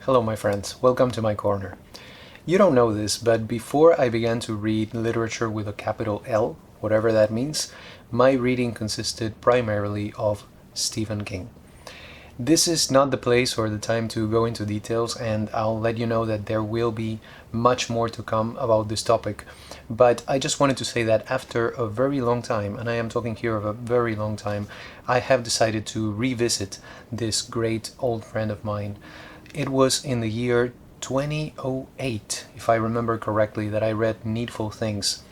Hello, my friends. Welcome to my corner. You don't know this, but before I began to read literature with a capital L, whatever that means, my reading consisted primarily of Stephen King. This is not the place or the time to go into details, and I'll let you know that there will be much more to come about this topic. But I just wanted to say that after a very long time, and I am talking here of a very long time, I have decided to revisit this great old friend of mine. It was in the year 2008, if I remember correctly, that I read Needful Things.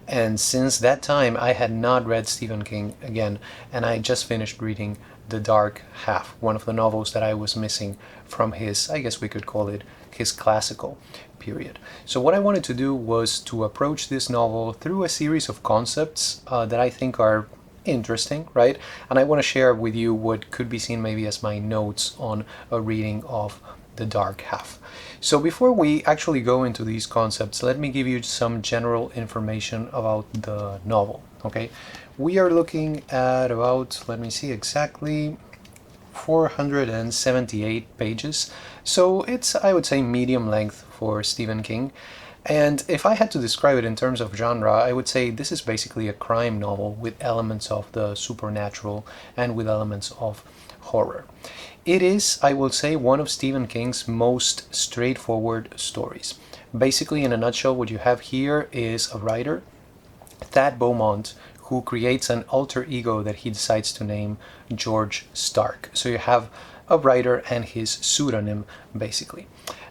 And since that time, I had not read Stephen King again, and I just finished reading The Dark Half, one of the novels that I was missing from his, I guess we could call it, his classical period. So what I wanted to do was to approach this novel through a series of concepts that I think are interesting, right? And I want to share with you what could be seen maybe as my notes on a reading of The Dark Half. So before we actually go into these concepts, let me give you some general information about the novel, okay? We are looking at about, let me see exactly, 478 pages. So it's, I would say, medium length for Stephen King. And if I had to describe it in terms of genre, I would say this is basically a crime novel with elements of the supernatural and with elements of horror. It is, I will say, one of Stephen King's most straightforward stories. Basically, in a nutshell, what you have here is a writer, Thad Beaumont, who creates an alter ego that he decides to name George Stark. So you have a writer and his pseudonym, basically.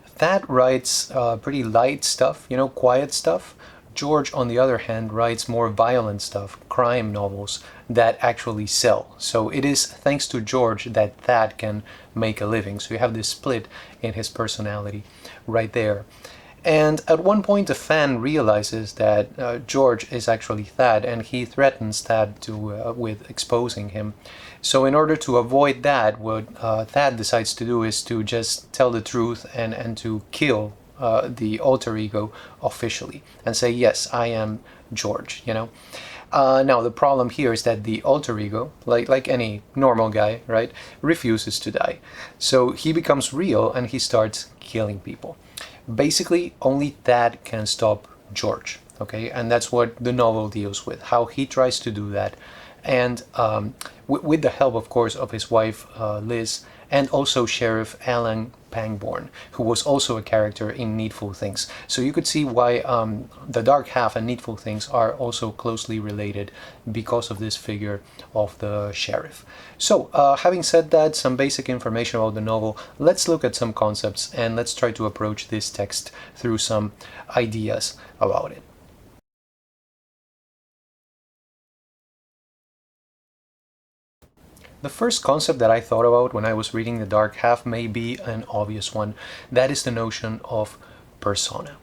Thad writes pretty light stuff, quiet stuff. George, on the other hand, writes more violent stuff, crime novels that actually sell. So it is thanks to George that Thad can make a living. So you have this split in his personality right there. And at one point, a fan realizes that George is actually Thad, and he threatens Thad with exposing him. So in order to avoid that, what Thad decides to do is to just tell the truth and to kill the alter ego officially and say, yes, I am George. Now, the problem here is that the alter ego, like any normal guy, right, refuses to die. So he becomes real and he starts killing people. Basically, only Thad can stop George, okay? And that's what the novel deals with, how he tries to do that. And with the help, of course, of his wife, Liz, and also Sheriff Alan Pangborn, who was also a character in Needful Things. So you could see why The Dark Half and Needful Things are also closely related because of this figure of the sheriff. So having said that, some basic information about the novel, let's look at some concepts and let's try to approach this text through some ideas about it. The first concept that I thought about when I was reading The Dark Half may be an obvious one. That is the notion of persona.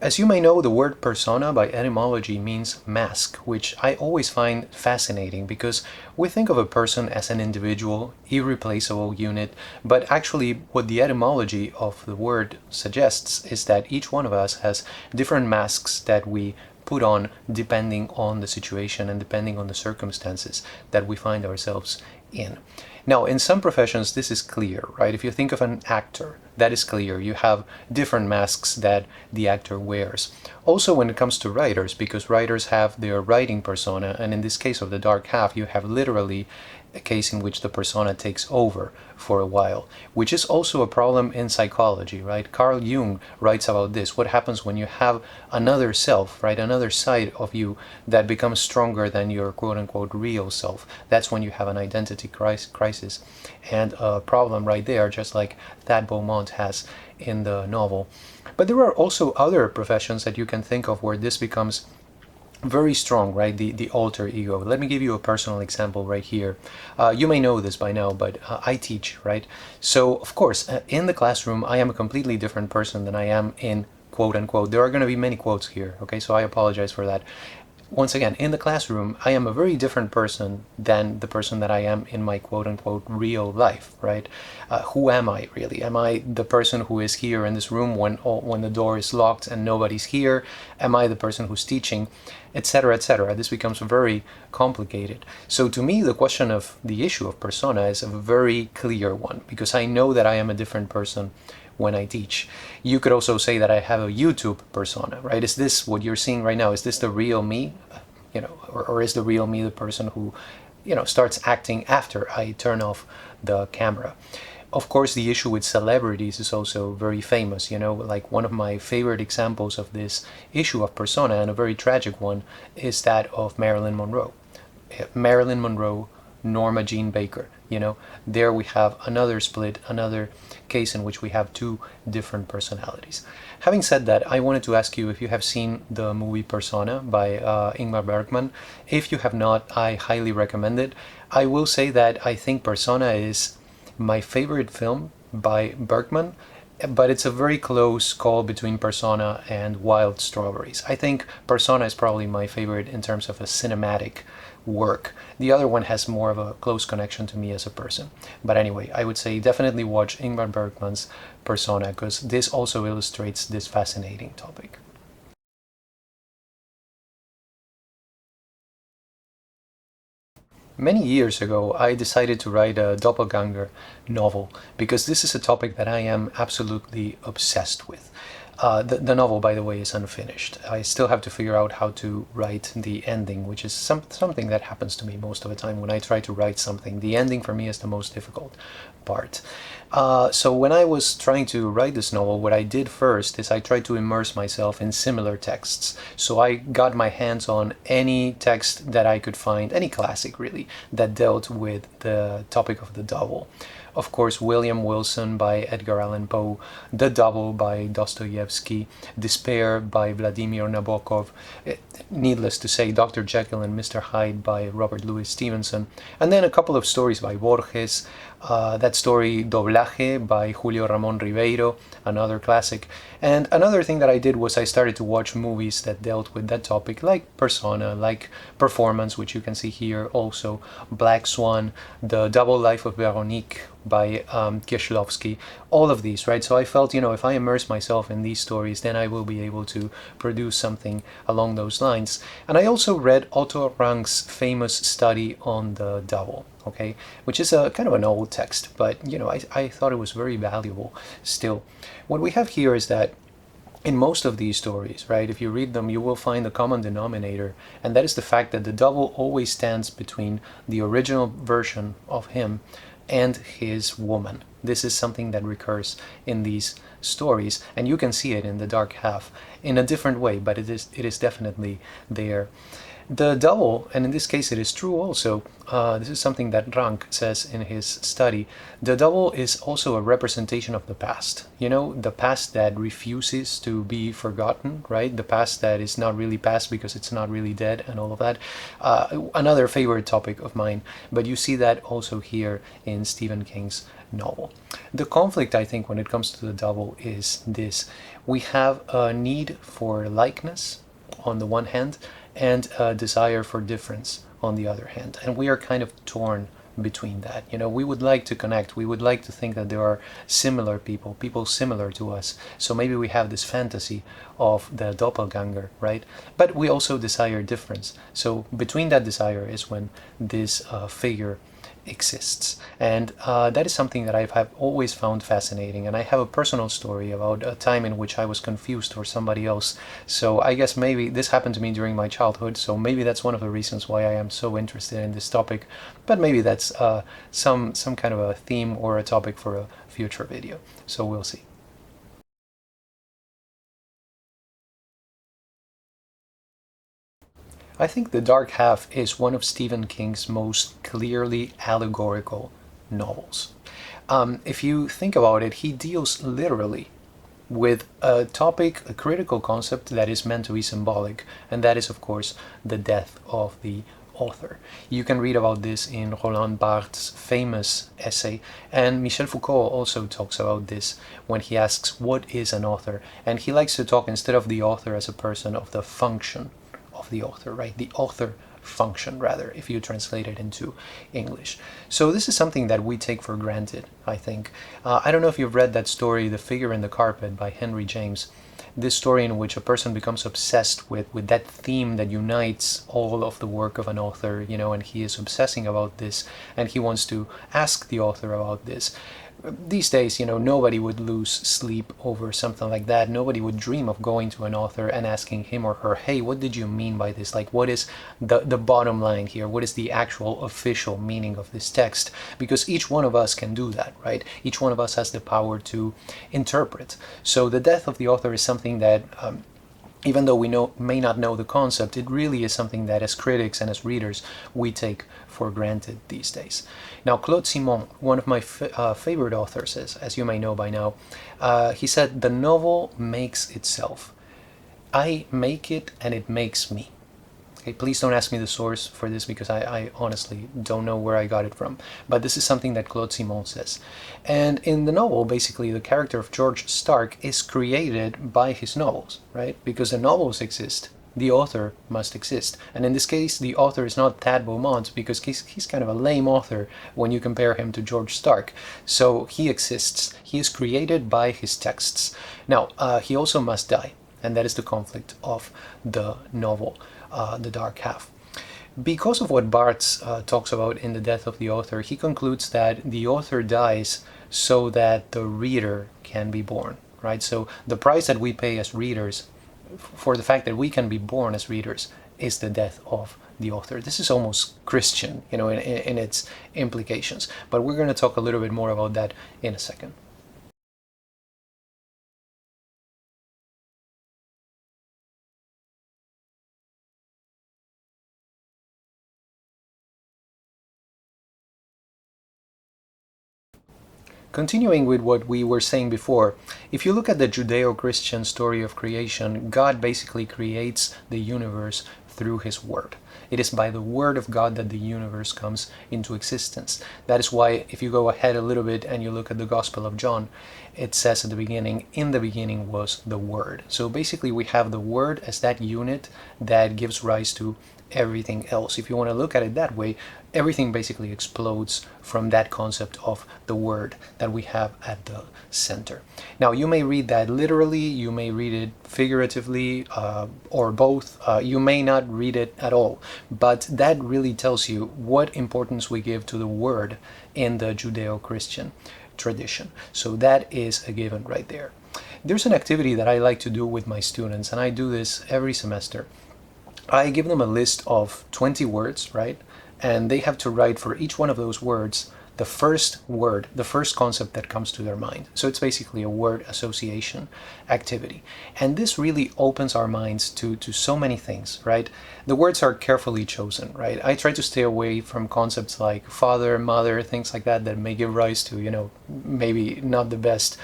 As you may know, the word persona by etymology means mask, which I always find fascinating because we think of a person as an individual, irreplaceable unit, but actually what the etymology of the word suggests is that each one of us has different masks that we put on depending on the situation and depending on the circumstances that we find ourselves in. Now, in some professions, this is clear, right? If you think of an actor, that is clear. You have different masks that the actor wears. Also, when it comes to writers, because writers have their writing persona, and in this case of The Dark Half, you have literally a case in which the persona takes over for a while, which is also a problem in psychology, right? Carl Jung writes about this. What happens when you have another self, right? Another side of you that becomes stronger than your quote-unquote real self. That's when you have an identity crisis and a problem right there, just like Thad Beaumont has in the novel. But there are also other professions that you can think of where this becomes very strong, right? The alter ego. Let me give you a personal example right here. You may know this by now, but I teach, right? So, of course, in the classroom, I am a completely different person than I am in quote unquote. There are going to be many quotes here, okay? So I apologize for that. Once again, in the classroom, I am a very different person than the person that I am in my quote-unquote real life, right? Who am I really? Am I the person who is here in this room when the door is locked and nobody's here? Am I the person who's teaching, etc., etc.? This becomes very complicated. So to me, the question of the issue of persona is a very clear one, because I know that I am a different person when I teach. You could also say that I have a YouTube persona, right? Is this what you're seeing right now? Is this the real me? Or is the real me the person who, starts acting after I turn off the camera? Of course, the issue with celebrities is also very famous. Like one of my favorite examples of this issue of persona, and a very tragic one, is that of Marilyn Monroe. Marilyn Monroe, Norma Jean Baker. There we have another split, another case in which we have two different personalities. Having said that, I wanted to ask you if you have seen the movie Persona by Ingmar Bergman. If you have not, I highly recommend it. I will say that I think Persona is my favorite film by Bergman, but it's a very close call between Persona and Wild Strawberries. I think Persona is probably my favorite in terms of a cinematic work. The other one has more of a close connection to me as a person. But anyway, I would say definitely watch Ingmar Bergman's Persona, because this also illustrates this fascinating topic. Many years ago, I decided to write a doppelganger novel because this is a topic that I am absolutely obsessed with. The novel, by the way, is unfinished. I still have to figure out how to write the ending, which is something that happens to me most of the time when I try to write something. The ending for me is the most difficult part. So when I was trying to write this novel, what I did first is I tried to immerse myself in similar texts. So I got my hands on any text that I could find, any classic really, that dealt with the topic of the double. Of course, William Wilson by Edgar Allan Poe, The Double by Dostoevsky, Despair by Vladimir Nabokov, needless to say, Dr. Jekyll and Mr. Hyde by Robert Louis Stevenson, and then a couple of stories by Borges, that story Doblaje by Julio Ramón Ribeiro, another classic. And another thing that I did was I started to watch movies that dealt with that topic, like Persona, like Performance, which you can see here also, Black Swan, The Double Life of Veronique by Kieślowski, all of these, right? So I felt, if I immerse myself in these stories, then I will be able to produce something along those lines. And I also read Otto Rank's famous study on the double, okay, which is a kind of an old text, but I thought it was very valuable still. What we have here is that in most of these stories, right, if you read them, you will find a common denominator, and that is the fact that the double always stands between the original version of him and his woman. This is something that recurs in these stories, and you can see it in The Dark Half in a different way, but it is definitely there. The double, and in this case it is true also, this is something that Rank says in his study, the double is also a representation of the past. The past that refuses to be forgotten, right? The past that is not really past because it's not really dead and all of that. Another favorite topic of mine, but you see that also here in Stephen King's novel. The conflict, I think, when it comes to the double is this. We have a need for likeness on the one hand, and a desire for difference on the other hand. And we are kind of torn between that. We would like to connect. We would like to think that there are similar people similar to us. So maybe we have this fantasy of the doppelganger, right? But we also desire difference. So between that desire is when this figure exists. And that is something that have always found fascinating. And I have a personal story about a time in which I was confused for somebody else. So I guess maybe this happened to me during my childhood. So maybe that's one of the reasons why I am so interested in this topic. But maybe that's some kind of a theme or a topic for a future video. So we'll see. I think The Dark Half is one of Stephen King's most clearly allegorical novels. If you think about it, he deals literally with a topic, a critical concept that is meant to be symbolic, and that is, of course, the death of the author. You can read about this in Roland Barthes' famous essay, and Michel Foucault also talks about this when he asks, what is an author? And he likes to talk, instead of the author as a person, of the function of the author, right? The author function, rather, if you translate it into English. So this is something that we take for granted, I think. I don't know if you've read that story, The Figure in the Carpet by Henry James. This story in which a person becomes obsessed with that theme that unites all of the work of an author, and he is obsessing about this, and he wants to ask the author about this. these days, nobody would lose sleep over something like that. Nobody would dream of going to an author and asking him or her, hey, what did you mean by this? Like, what is the bottom line here? What is the actual official meaning of this text? Because each one of us can do that, right? Each one of us has the power to interpret. So the death of the author is something that even though we may not know the concept, it really is something that as critics and as readers we take for granted these days. Now, Claude Simon, one of my favorite authors, as you may know by now, he said, the novel makes itself. I make it and it makes me. Okay, please don't ask me the source for this because I honestly don't know where I got it from. But this is something that Claude Simon says. And in the novel, basically, the character of George Stark is created by his novels, right? Because the novels exist, the author must exist. And in this case, the author is not Thad Beaumont because he's kind of a lame author when you compare him to George Stark. So he exists. He is created by his texts. Now, he also must die. And that is the conflict of the novel. The Dark Half. Because of what Barthes talks about in The Death of the Author, he concludes that the author dies so that the reader can be born, right? So the price that we pay as readers for the fact that we can be born as readers is the death of the author. This is almost Christian, in its implications. But we're going to talk a little bit more about that in a second. Continuing with what we were saying before, if you look at the Judeo-Christian story of creation, God basically creates the universe through his word. It is by the word of God that the universe comes into existence. That is why if you go ahead a little bit and you look at the Gospel of John, it says at the beginning, in the beginning was the word. So basically we have the word as that unit that gives rise to everything else. If you want to look at it that way, everything basically explodes from that concept of the word that we have at the center. Now, you may read that literally, you may read it figuratively, or both. You may not read it at all, but that really tells you what importance we give to the word in the Judeo-Christian tradition. So that is a given right there. There's an activity that I like to do with my students, and I do this every semester. I give them a list of 20 words, right? And they have to write for each one of those words the first word, the first concept that comes to their mind. So it's basically a word association activity. And this really opens our minds to so many things, right? The words are carefully chosen, right? I try to stay away from concepts like father, mother, things like that may give rise to, maybe not the best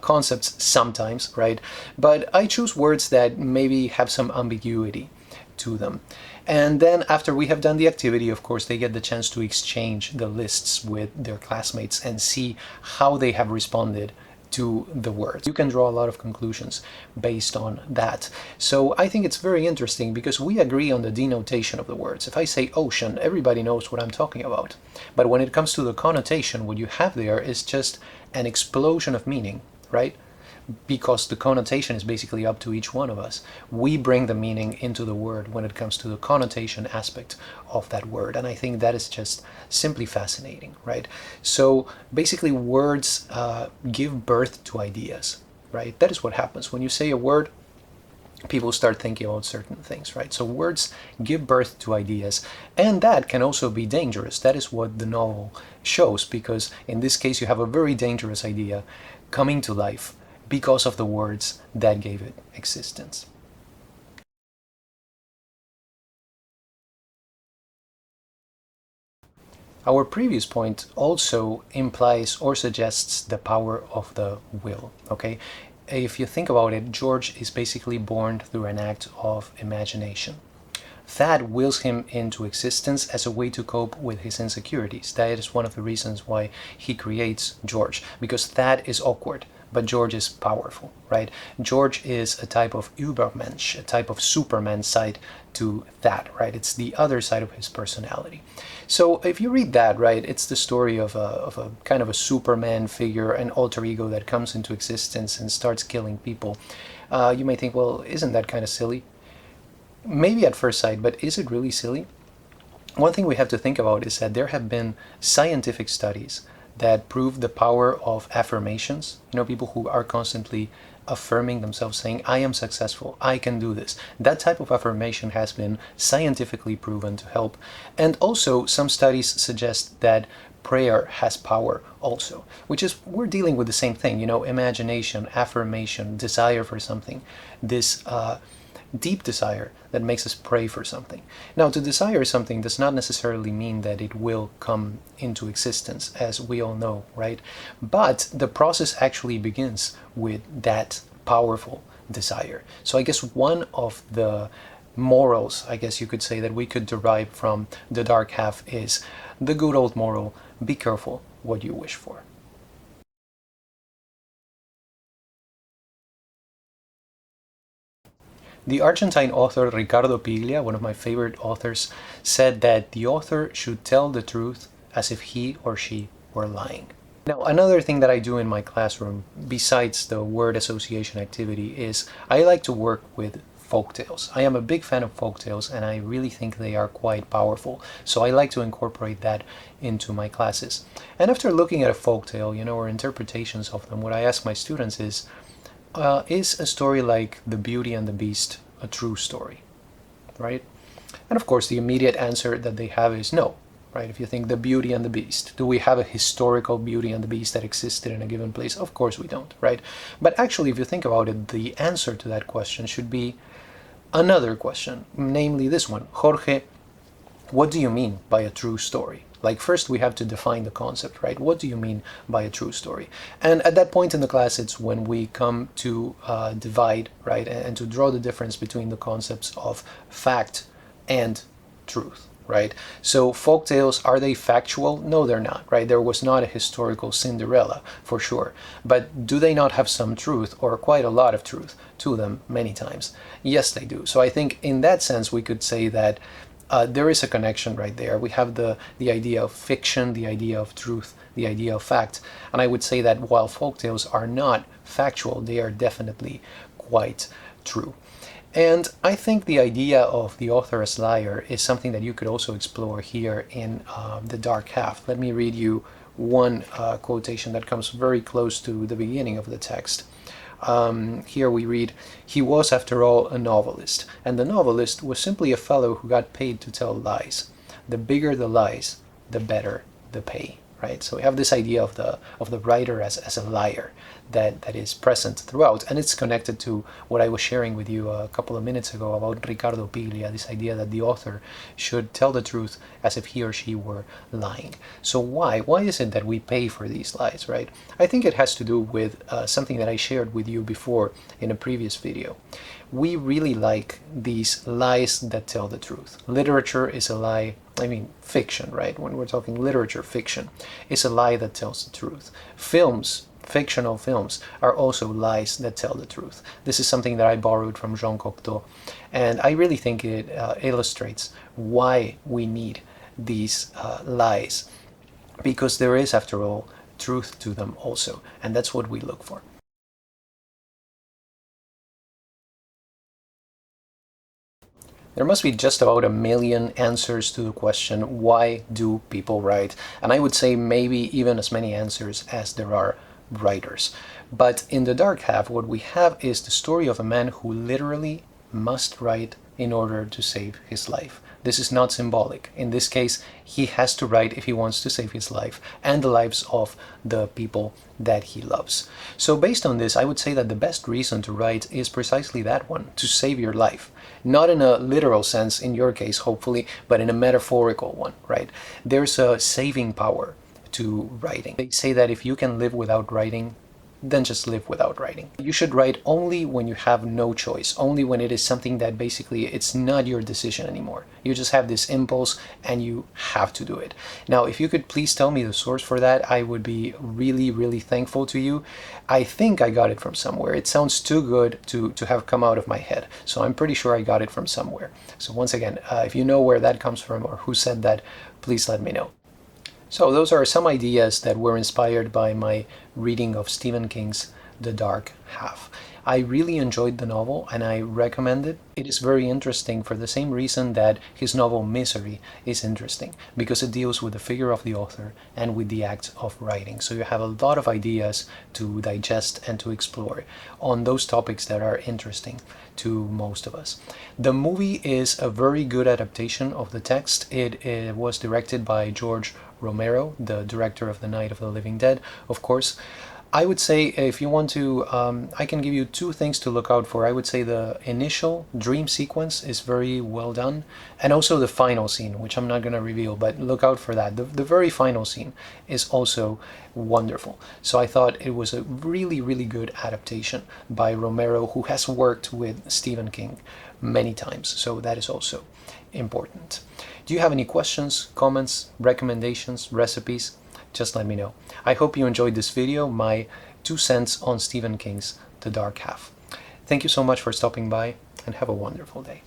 concepts sometimes, right? But I choose words that maybe have some ambiguity to them. And then after we have done the activity, of course, they get the chance to exchange the lists with their classmates and see how they have responded to the words. You can draw a lot of conclusions based on that. So I think it's very interesting because we agree on the denotation of the words. If I say ocean, everybody knows what I'm talking about. But when it comes to the connotation, what you have there is just an explosion of meaning, right? Because the connotation is basically up to each one of us. We bring the meaning into the word when it comes to the connotation aspect of that word. And I think that is just simply fascinating, right? So basically words give birth to ideas, right? That is what happens. When you say a word, people start thinking about certain things, right? So words give birth to ideas, and that can also be dangerous. That is what the novel shows, because in this case you have a very dangerous idea coming to life because of the words that gave it existence. Our previous point also implies or suggests the power of the will, okay? If you think about it, George is basically born through an act of imagination. Thad wills him into existence as a way to cope with his insecurities. That is one of the reasons why he creates George, because Thad is awkward, but George is powerful, right? George is a type of Übermensch, a type of Superman side to Thad, right? It's the other side of his personality. So if you read that, right, it's the story of a kind of a Superman figure, an alter ego that comes into existence and starts killing people. You may think, well, isn't that kind of silly? Maybe at first sight, but is it really silly? One thing we have to think about is that there have been scientific studies that prove the power of affirmations. You know, people who are constantly affirming themselves, saying, I am successful, I can do this. That type of affirmation has been scientifically proven to help. And also, some studies suggest that prayer has power also, which is, we're dealing with the same thing, you know, imagination, affirmation, desire for something, this deep desire that makes us pray for something. Now, to desire something does not necessarily mean that it will come into existence, as we all know, right? But the process actually begins with that powerful desire. So I guess one of the morals, I guess you could say, that we could derive from the dark half is the good old moral: be careful what you wish for. The Argentine author Ricardo Piglia, one of my favorite authors, said that the author should tell the truth as if he or she were lying. Now, another thing that I do in my classroom, besides the word association activity, is I like to work with folktales. I am a big fan of folktales, and I really think they are quite powerful. So I like to incorporate that into my classes. And after looking at a folktale, you know, or interpretations of them, what I ask my students is a story like The Beauty and the Beast a true story, right? And of course, the immediate answer that they have is no, right? If you think The Beauty and the Beast, do we have a historical Beauty and the Beast that existed in a given place? Of course we don't, right? But actually, if you think about it, the answer to that question should be another question, namely this one: Jorge, what do you mean by a true story? Like, first we have to define the concept, right? What do you mean by a true story? And at that point in the class, it's when we come to divide, right? And to draw the difference between the concepts of fact and truth, right? So folktales, are they factual? No, they're not, right? There was not a historical Cinderella, for sure. But do they not have some truth, or quite a lot of truth to them many times? Yes, they do. So I think in that sense, we could say that there is a connection right there. We have the idea of fiction, the idea of truth, the idea of fact. And I would say that while folktales are not factual, they are definitely quite true. And I think the idea of the author as liar is something that you could also explore here in The Dark Half. Let me read you one quotation that comes very close to the beginning of the text. Here we read, he was, after all, a novelist, and the novelist was simply a fellow who got paid to tell lies. The bigger the lies, the better the pay, right? So we have this idea of the writer as a liar that is present throughout, and it's connected to what I was sharing with you a couple of minutes ago about Ricardo Piglia, this idea that the author should tell the truth as if he or she were lying. So why is it that we pay for these lies, right? I think it has to do with something that I shared with you before in a previous video. We really like these lies that tell the truth. Literature is a lie. I mean, fiction, right? When we're talking literature, fiction is a lie that tells the truth. Films, fictional films, are also lies that tell the truth. This is something that I borrowed from Jean Cocteau, and I really think it illustrates why we need these lies, because there is, after all, truth to them also, and that's what we look for. There must be just about 1,000,000 answers to the question, why do people write? And I would say maybe even as many answers as there are writers. But in The Dark Half, what we have is the story of a man who literally must write in order to save his life. This is not symbolic. In this case, he has to write if he wants to save his life and the lives of the people that he loves. So based on this, I would say that the best reason to write is precisely that one: to save your life. Not in a literal sense, in your case, hopefully, but in a metaphorical one, right? There's a saving power to writing. They say that if you can live without writing, then just live without writing. You should write only when you have no choice, only when it is something that basically it's not your decision anymore. You just have this impulse and you have to do it. Now, if you could please tell me the source for that, I would be really, really thankful to you. I think I got it from somewhere. It sounds too good to have come out of my head. So I'm pretty sure I got it from somewhere. So once again, if you know where that comes from or who said that, please let me know. So those are some ideas that were inspired by my reading of Stephen King's The Dark Half. I really enjoyed the novel and I recommend it. It is very interesting for the same reason that his novel Misery is interesting, because it deals with the figure of the author and with the act of writing. So you have a lot of ideas to digest and to explore on those topics that are interesting to most of us. The movie is a very good adaptation of the text. It was directed by George Romero, the director of The Night of the Living Dead, of course. I would say if you want to, I can give you two things to look out for. I would say the initial dream sequence is very well done, and also the final scene, which I'm not going to reveal, but look out for that. The very final scene is also wonderful. So I thought it was a really, really good adaptation by Romero, who has worked with Stephen King many times. So that is also important. Do you have any questions, comments, recommendations, recipes? Just let me know. I hope you enjoyed this video, my 2 cents on Stephen King's The Dark Half. Thank you so much for stopping by, and have a wonderful day.